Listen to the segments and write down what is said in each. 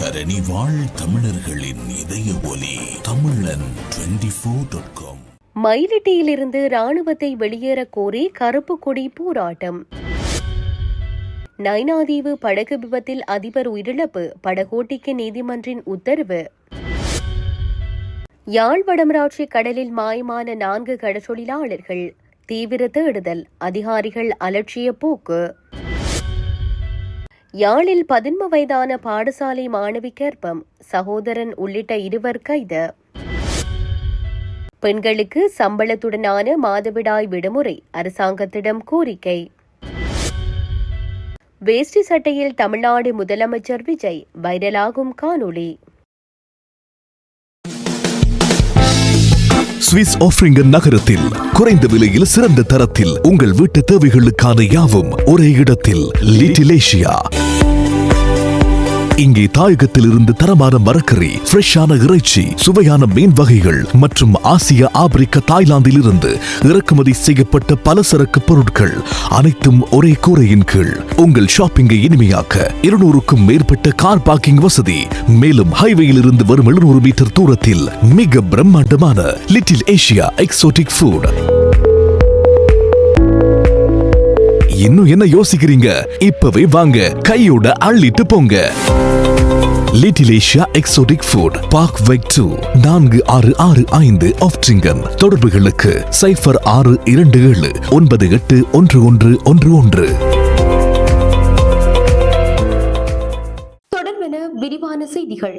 தரணி வாழ் தமிழர்களின் இதய ஒலி தமிழன் 24.com. மயிலிட்டியிலிருந்து ராணுவத்தை வெளியேற கோரி கருப்பு கொடி போராட்டம். நைனாதீவு படகு விபத்தில் அதிபர் உயிரிழப்பு, படகோட்டிக்கு நீதிமன்றின் உத்தரவு. யாழ் வடமராட்சி கடலில் மாயமான 4 கடற்றொழிலாளர்கள், தீவிர தேடுதல், அதிகாரிகள் அலட்சிய போக்கு. யாழில் 11 வயதான பாடசாலை மாணவி கர்ப்பம், சகோதரன் உள்ளிட்ட 2 கைது. பெண்களுக்கு சம்பளத்துடனான மாதவிடாய் விடுமுறை, அரசாங்கத்திடம் கோரிக்கை. வேஷ்டி சட்டையில் தமிழ்நாடு முதலமைச்சர் விஜய், வைரலாகும் காணொளி. சுவிஸ் ஆஃப்ரிங்கன் நகரத்தில் குறைந்த விலையில் சிறந்த தரத்தில் உங்கள் வீட்டு தேவைகளுக்கான யாவும் ஒரே இடத்தில். Little Asia. இங்கே தாயகத்தில் இருந்து தரமான மரக்கறி, ஃப்ரெஷ்ஷான இறைச்சி, சுவையான மீன் வகைகள் மற்றும் ஆசிய, ஆப்பிரிக்க, தாய்லாந்தில் இருந்து இறக்குமதி செய்யப்பட்ட பலசரக்கு பொருட்கள் அனைத்தும் ஒரே கூரையின் கீழ். உங்கள் ஷாப்பிங்கை இனிமையாக்க 200க்கும் மேற்பட்ட கார் பார்க்கிங் வசதி. மேலும் ஹைவேயில் இருந்து வரும் 700 மீட்டர் தூரத்தில் மிக பிரம்மாண்டமான லிட்டில் ஏசியா எக்ஸோட்டிக் ஃபுட். இன்னும் என்ன யோசிக்கிறீங்க? இப்பவே வாங்க, கையோட அள்ளிட்டு போங்க. Little Asia exotic food, park வெக் 2, 4665 ஆஃப்ட்ரிங்கன். தொடர்புகளுக்கு 0627 981111. தொடர்பென விரிவான செய்திகள்.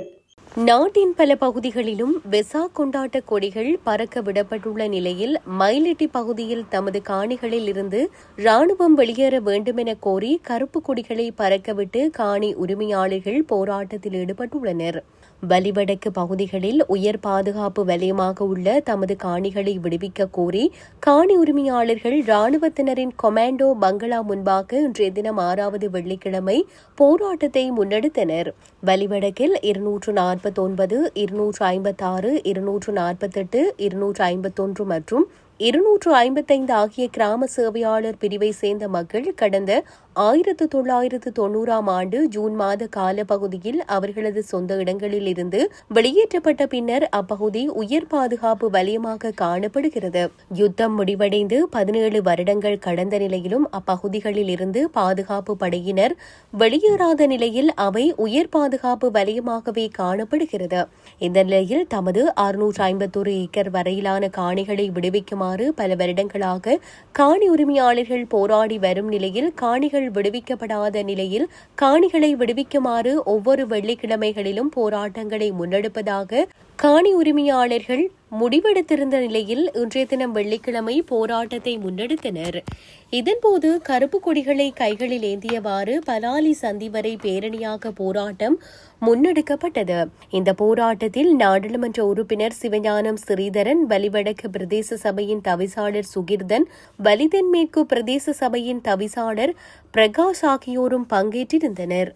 நாட்டின் பல பகுதிகளிலும் வெசாக் கொண்டாட்ட கொடிகள் பறக்க விடப்பட்டுள்ள நிலையில் மயிலிட்டி பகுதியில் தமது காணிகளில் இருந்து ராணுவம் வெளியேற வேண்டுமென கோரி கருப்பு கொடிகளை பறக்கவிட்டு காணி உரிமையாளர்கள் போராட்டத்தில் ஈடுபட்டுள்ளனர். வலிவடக்கு பகுதிகளில் உயர் பாதுகாப்பு வலயமாக உள்ள தமது காணிகளை விடுவிக்க கோரி காணி உரிமையாளர்கள் ராணுவத்தினரின் கொமாண்டோ பங்களா முன்பாக இன்றைய தினம் 6வது வெள்ளிக்கிழமை போராட்டத்தை முன்னெடுத்தனர். வலிவடக்கில் 249, 256, 248, 251 மற்றும் 255 ஆகிய கிராம சேவையாளர் பிரிவை சேர்ந்த மக்கள் கடந்த 1990ஆம் ஆண்டு ஜூன் மாத கால பகுதியில் அவர்களது சொந்த இடங்களில் இருந்து வெளியேற்றப்பட்ட பின்னர் அப்பகுதி உயர் பாதுகாப்பு வலயமாக காணப்படுகிறது. யுத்தம் முடிவடைந்து 17 வருடங்கள் கடந்த நிலையிலும் அப்பகுதிகளில் இருந்து பாதுகாப்பு படையினர் வெளியேறாத நிலையில் அவை உயர் பாதுகாப்பு வலயமாகவே காணப்படுகிறது. இந்த நிலையில் தமது 651 ஏக்கர் வரையிலான காணிகளை விடுவிக்குமாறு பல வருடங்களாக காணி உரிமையாளர்கள் போராடி வரும் நிலையில் காணிகள் விடுவிக்கப்படாத நிலையில் காணிகளை விடுவிக்குமாறு ஒவ்வொரு வெள்ளிக்கிழமைகளிலும் போராட்டங்களை முன்னெடுப்பதாக காணி உரிமையாளர்கள் முடிவெடுத்திருந்த நிலையில் இன்றைய தினம் வெள்ளிக்கிழமை போராட்டத்தை முன்னெடுத்தனர். இதன்போது கருப்பு கொடிகளை கைகளில் ஏந்தியவாறு பலாலி சந்தி வரை பேரணியாக போராட்டம் முன்னெடுக்கப்பட்டது. இந்த போராட்டத்தில் நாடாளுமன்ற உறுப்பினர் சிவஞானம் ஸ்ரீதரன், வலிவடக்கு பிரதேச சபையின் தவிசாளர் சுகிர்தன், வலிதென்மேற்கு பிரதேச சபையின் தவிசாளர் பிரகாஷ் ஆகியோரும் பங்கேற்றிருந்தனர்.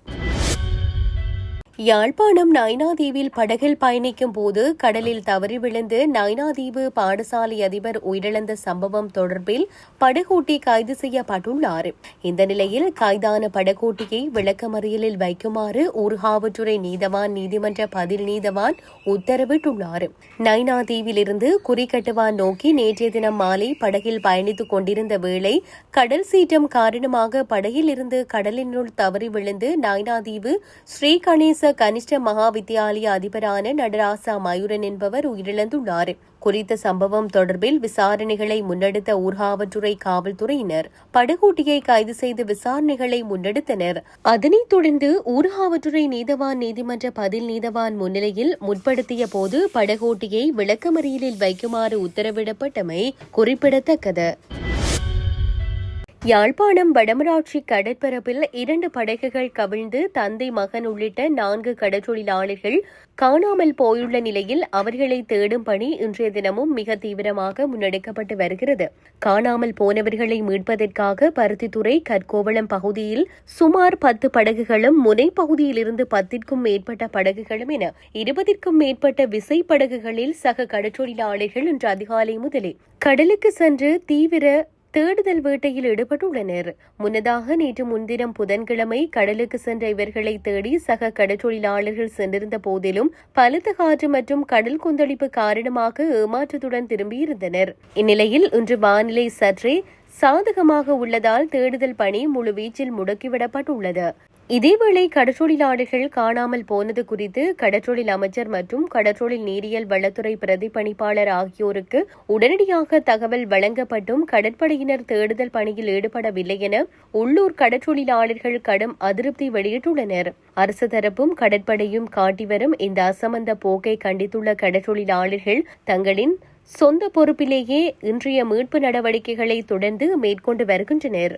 யாழ்ப்பாணம் நைனாதீவில் படகில் பயணிக்கும் போது கடலில் தவறி விழுந்து நைனாதீவு பாடசாலை அதிபர் உயிரிழந்த சம்பவம் தொடர்பில் படகோட்டி கைது செய்யப்பட்டுள்ளார். இந்த நிலையில் கைதான படகோட்டியை விளக்கமறியலில் வைக்குமாறு ஊர்காவற்றுறை நீதவான் நீதிமன்ற பதில் நீதவான் உத்தரவிட்டுள்ளார். நைனாதீவிலிருந்து குறிக்கட்டுவான் நோக்கி நேற்றைய தினம் மாலை படகில் பயணித்துக் கொண்டிருந்த வேளை கடல் சீற்றம் காரணமாக படகில் இருந்து கடலினுள் தவறி விழுந்து நைனாதீவு ஸ்ரீ கணேச கனிஷ்ட மகா வித்தியாலய அதிபரான நடராசா மயூரன் என்பவர் உயிரிழந்துள்ளார். குறித்த சம்பவம் தொடர்பில் விசாரணைகளை முன்னெடுத்த ஊர்காவற்றுறை காவல்துறையினர் படகோட்டியை கைது செய்து விசாரணைகளை முன்னெடுத்தனர். அதனைத் தொடர்ந்து ஊர்காவற்றுறை நீதவான் நீதிமன்ற பதில் நீதவான் முன்னிலையில் முற்படுத்திய போது படகோட்டியை விளக்கமறியலில் வைக்குமாறு உத்தரவிடப்பட்டமை குறிப்பிடத்தக்கது. யாழ்ப்பாணம் வடமராட்சி கடற்பரப்பில் 2 படகுகள் கவிழ்ந்து தந்தை மகன் உள்ளிட்ட 4 கடற்றொழிலாளர்கள் காணாமல் போயுள்ள நிலையில் அவர்களை தேடும் பணி இன்றைய தினமும் மிக தீவிரமாக முன்னெடுக்கப்பட்டு வருகிறது. காணாமல் போனவர்களை மீட்பதற்காக பருத்தித்துறை கற்கோவளம் பகுதியில் சுமார் 10 படகுகளும், முனை பகுதியில் இருந்து 10க்கும் மேற்பட்ட படகுகளும் என 20க்கும் மேற்பட்ட விசைப்படகுகளில் சக கடற்றொழிலாளர்கள் இன்று அதிகாலை முதலே கடலுக்கு சென்று தீவிர தேடுதல் வேட்டையில் ஈடுபட்டுள்ளனர். முன்னதாக நேற்று முன்தினம் புதன்கிழமை கடலுக்கு சென்ற இவர்களை தேடி சக கடற்றொழிலாளர்கள் சென்றிருந்த போதிலும் பலத்த காற்று மற்றும் கடல் கொந்தளிப்பு காரணமாக ஏமாற்றத்துடன் திரும்பியிருந்தனர். இந்நிலையில் இன்று வானிலை சற்றே சாதகமாக உள்ளதால் தேடுதல் பணி முழுவீச்சில் முடக்கிவிடப்பட்டுள்ளது. இதேவேளை கடற்றொழிலாளர்கள் காணாமல் போனது குறித்து கடற்றொழில் அமைச்சர் மற்றும் கடற்றொழில் நீரியல் வளத்துறை பிரதிபலிப்பாளர் ஆகியோருக்கு உடனடியாக தகவல் வழங்கப்பட்டும் கடற்படையினர் தேடுதல் பணியில் ஈடுபடவில்லை என உள்ளூர் கடற்றொழிலாளர்கள் கடும் அதிருப்தி வெளியிட்டுள்ளனர். அரசு தரப்பும் கடற்படையும் காட்டி வரும் இந்த அசமந்த போக்கை கண்டித்துள்ள கடற்றொழிலாளர்கள் தங்களின் சொந்த பொறுப்பிலேயே இன்றைய மீட்பு நடவடிக்கைகளை தொடர்ந்து மேற்கொண்டு வருகின்றனர்.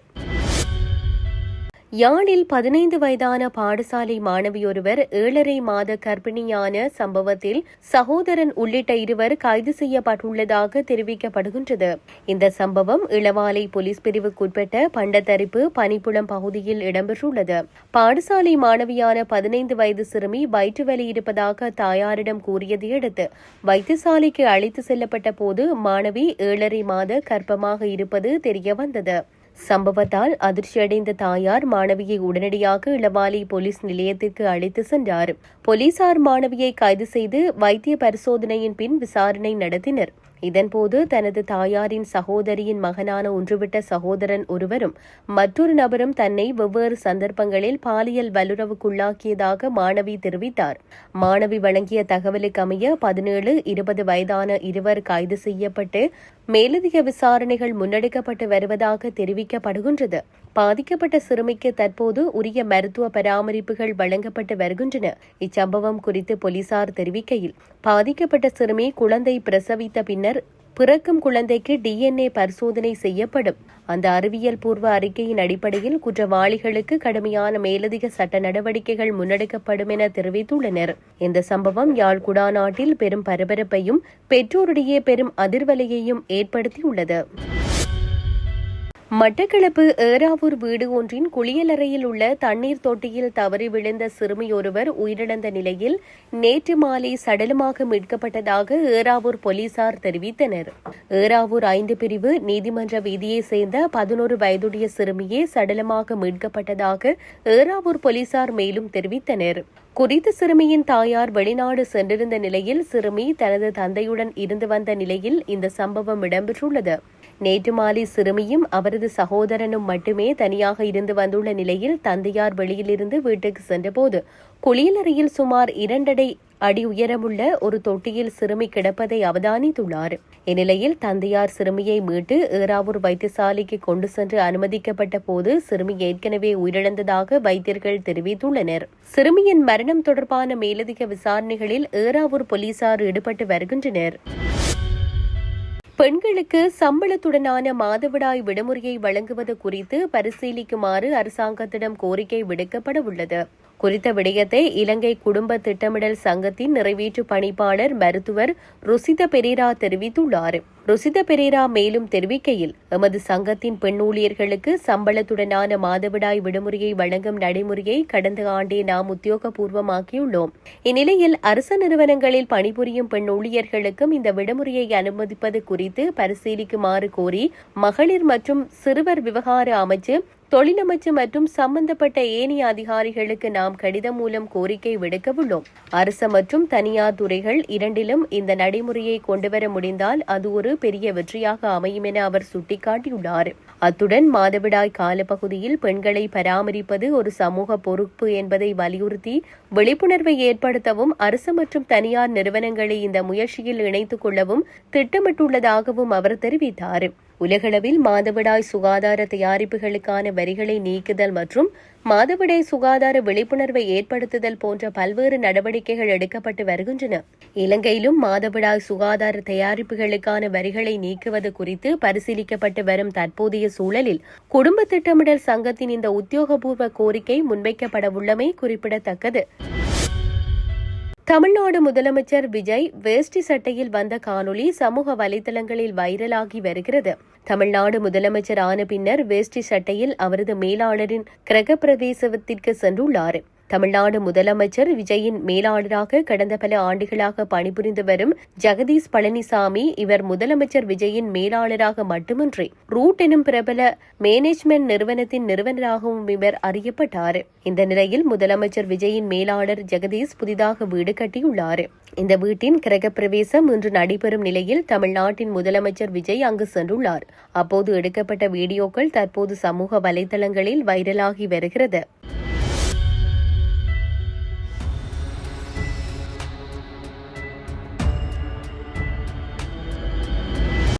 யாழில் 15 வயதான பாடசாலை மாணவியொருவர் 7.5 மாத கர்ப்பிணியான சம்பவத்தில் சகோதரன் உள்ளிட்ட 2 கைது செய்யப்பட்டுள்ளதாக தெரிவிக்கப்படுகின்றது. இந்த சம்பவம் இளவாலை போலீஸ் பிரிவுக்குட்பட்ட பண்டத்தரிப்பு பனிப்புலம் பகுதியில் இடம்பெற்றுள்ளது. பாடசாலை மாணவியான 15 வயது சிறுமி வயிற்று வலி இருப்பதாக தாயாரிடம் கூறியதை அடுத்து வைத்தியசாலைக்கு அழைத்து செல்லப்பட்ட போது மாணவி 7.5 மாத கர்ப்பமாக இருப்பது தெரியவந்தது. சம்பவத்தால் அதிர்ச்சியடைந்த தாயார் மாணவியை உடனடியாக இளவாலை போலீஸ் நிலையத்திற்கு அழைத்து சென்றார். போலீசார் மாணவியை கைது செய்து வைத்திய பரிசோதனையின் பின் விசாரணை நடத்தினர். இதன்போது தனது தாயாரின் சகோதரியின் மகனான ஒன்றுவிட்ட சகோதரன் ஒருவரும் மற்றொரு நபரும் தன்னை வெவ்வேறு சந்தர்ப்பங்களில் பாலியல் வல்லுறவுக்குள்ளாக்கியதாக மாணவி தெரிவித்தார். மாணவி வழங்கிய தகவலுக்கு அமைய 17, 20 வயதான 2 கைது செய்யப்பட்டு மேலதிக விசாரணைகள் முன்னெடுக்கப்பட்டு வருவதாக தெரிவிக்கப்படுகின்றது. பாதிக்கப்பட்ட சிறுமிக்கு தற்போது உரிய மருத்துவ பராமரிப்புகள் வழங்கப்பட்டு வருகின்றன. இச்சம்பவம் குறித்து போலீசார் தெரிவிக்கையில் பாதிக்கப்பட்ட சிறுமி குழந்தை பிரசவித்த பின்னர் பிறக்கும் குழந்தைக்கு DNA பரிசோதனை செய்யப்படும். அந்த அறிவியல் பூர்வ அறிக்கையின் அடிப்படையில் குற்றவாளிகளுக்கு கடுமையான மேலதிக சட்ட நடவடிக்கைகள் முன்னெடுக்கப்படும் என தெரிவித்துள்ளனர். இந்த சம்பவம் யாழ் குடாநாட்டில் பெரும் பரபரப்பையும் பெற்றோரிடையே பெரும் அதிர்வலையையும் ஏற்படுத்தியுள்ளது. மட்டக்களப்பு ஏறாவூர் வீடு ஒன்றின் குளியலறையில் உள்ள தண்ணீர் தொட்டியில் தவறி விழுந்த சிறுமியொருவர் உயிரிழந்த நிலையில் நேற்று மாலை சடலமாக மீட்கப்பட்டதாக ஏறாவூர் போலீசார் தெரிவித்தனர். ஏறாவூர் 5 பிரிவு நீதிமன்ற வீதியை சேர்ந்த 11 வயதுடைய சிறுமியே சடலமாக மீட்கப்பட்டதாக ஏறாவூர் போலீசார் மேலும் தெரிவித்தனர். குறித்த சிறுமியின் தாயார் வெளிநாடு சென்றிருந்த நிலையில் சிறுமி தனது தந்தையுடன் இருந்து வந்த நிலையில் இந்த சம்பவம் இடம்பெற்றுள்ளது. நேற்று மாலை சிறுமியும் அவரது சகோதரனும் மட்டுமே தனியாக இருந்து வந்துள்ள நிலையில் தந்தையார் வெளியிலிருந்து வீட்டுக்கு சென்றபோது குளியலறையில் சுமார் 2.5 அடி உயரமுள்ள ஒரு தொட்டியில் சிறுமி கிடப்பதை அவதானித்துள்ளார். இந்நிலையில் தந்தையார் சிறுமியை மீட்டு ஏறாவூர் வைத்தியசாலைக்கு கொண்டு சென்று அனுமதிக்கப்பட்ட போது சிறுமி ஏற்கனவே உயிரிழந்ததாக வைத்தியர்கள் தெரிவித்துள்ளனர். சிறுமியின் மரணம் தொடர்பான மேலதிக விசாரணைகளில் ஏறாவூர் போலீசார் ஈடுபட்டு வருகின்றனர். பெண்களுக்கு சம்பளத்துடனான மாதவிடாய் விடுமுறையை வழங்குவது குறித்து பரிசீலிக்குமாறு அரசாங்கத்திடம் கோரிக்கை விடுக்கப்பட உள்ளது. குறித்த விடயத்தை இலங்கை குடும்ப திட்டமிடல் சங்கத்தின் நிறைவேற்று பணிப்பாளர் மருத்துவர் ருசித பெரேரா தெரிவித்துள்ளார். ருசித பெரேரா மேலும் தெரிவிக்கையில், எமது சங்கத்தின் பெண் ஊழியர்களுக்கு சம்பளத்துடனான மாதவிடாய் விடுமுறையை வழங்கும் நடைமுறையை கடந்த ஆண்டே நாம் உத்தியோகபூர்வமாக்கியுள்ளோம். இந்நிலையில் அரசு நிறுவனங்களில் பணிபுரியும் பெண் ஊழியர்களுக்கும் இந்த விடுமுறையை அனுமதிப்பது குறித்து பரிசீலிக்குமாறு கோரி மகளிர் மற்றும் சிறுவர் விவகார அமைச்சு, தொழிலமைச்சு மற்றும் சம்பந்தப்பட்ட ஏனைய அதிகாரிகளுக்கு நாம் கடிதம் மூலம் கோரிக்கை விடுக்கவுள்ளோம். அரசு மற்றும் தனியார் துறைகள் இரண்டிலும் இந்த நடைமுறையை கொண்டுவர முடிந்தால் அது ஒரு பெரிய வெற்றியாக அமையும் என அவர் சுட்டிக்காட்டியுள்ளார். அத்துடன் மாதவிடாய் காலப்பகுதியில் பெண்களை பராமரிப்பது ஒரு சமூக பொறுப்பு என்பதை வலியுறுத்தி விழிப்புணர்வை ஏற்படுத்தவும் அரசு மற்றும் தனியார் நிறுவனங்களை இந்த முயற்சியில் இணைத்துக் கொள்ளவும் திட்டமிட்டுள்ளதாகவும் அவர் தெரிவித்தார். உலகளவில் மாதவிடாய் சுகாதார தயாரிப்புகளுக்கான வரிகளை நீக்குதல் மற்றும் மாதவிடாய் சுகாதார விழிப்புணர்வை ஏற்படுத்துதல் போன்ற பல்வேறு நடவடிக்கைகள் எடுக்கப்பட்டு வருகின்றன. இலங்கையிலும் மாதவிடாய் சுகாதார தயாரிப்புகளுக்கான வரிகளை நீக்குவது குறித்து பரிசீலிக்கப்பட்டு வரும் தற்போதைய சூழலில் குடும்ப திட்டமிடல் சங்கத்தின் இந்த உத்தியோகபூர்வ கோரிக்கை முன்வைக்கப்படவுள்ளமை குறிப்பிடத்தக்கது. தமிழ்நாடு முதலமைச்சர் விஜய் வேஷ்டி சட்டையில் வந்த காணொலி சமூக வலைதளங்களில் வைரலாகி வருகிறது. தமிழ்நாடு முதலமைச்சர் ஆன பின்னர் வேஷ்டி சட்டையில் அவரது மேலாளரின் கிரகப்பிரவேசத்திற்கு சென்றுள்ளார். தமிழ்நாடு முதலமைச்சர் விஜயின் மேலாளராக கடந்த பல ஆண்டுகளாக பணிபுரிந்து வரும் ஜெகதீஷ் பழனிசாமி இவர் முதலமைச்சர் விஜயின் மேலாளராக மட்டுமின்றி ரூட் எனும் பிரபல மேனேஜ்மெண்ட் நிறுவனத்தின் நிறுவனராகவும் இவர் அறியப்பட்டார். இந்த நிலையில் முதலமைச்சர் விஜயின் மேலாளர் ஜெகதீஷ் புதிதாக வீடு கட்டியுள்ளார். இந்த வீட்டின் கிரகப்பிரவேசம் இன்று நடைபெறும் நிலையில் தமிழ்நாட்டின் முதலமைச்சர் விஜய் அங்கு சென்றுள்ளார். அப்போது எடுக்கப்பட்ட வீடியோக்கள் தற்போது சமூக வலைதளங்களில் வைரலாகி வருகிறது.